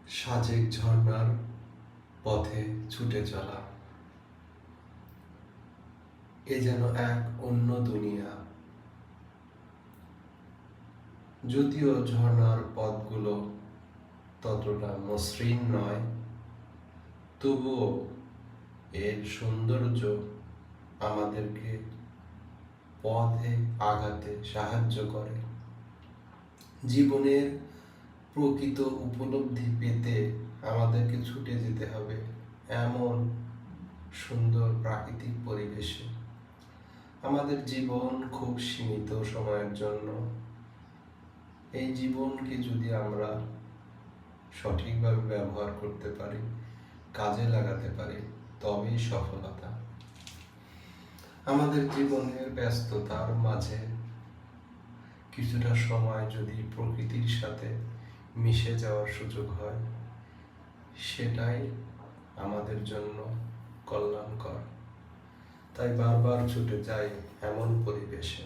সাজেক ঝর্ণার পথে ছুটে চলা, এ যেন এক অন্য দুনিয়া। যদিও ঝর্ণার পথগুলো ততটা মসৃণ নয়, তবুও এর সৌন্দর্য আমাদেরকে পথে আগাতে সাহায্য করে। জীবনের প্রকৃত উপলব্ধি পেতে আমাদেরকে ছুটে যেতে হবে এমন সুন্দর প্রাকৃতিক পরিবেশে। আমাদের জীবন খুব সীমিত সময়ের জন্য। এই জীবনকে যদি আমরা সঠিকভাবে ব্যবহার করতে পারি, কাজে লাগাতে পারি, তবেই সফলতা। আমাদের জীবনের ব্যস্ততার মাঝে কিছুটা সময় যদি প্রকৃতির সাথে মিশে যাওয়ার সুযোগ হয়, সেটাই আমাদের জন্য কল্যাণকর। তাই বারবার ছুটে যাই এমন পরিবেশে।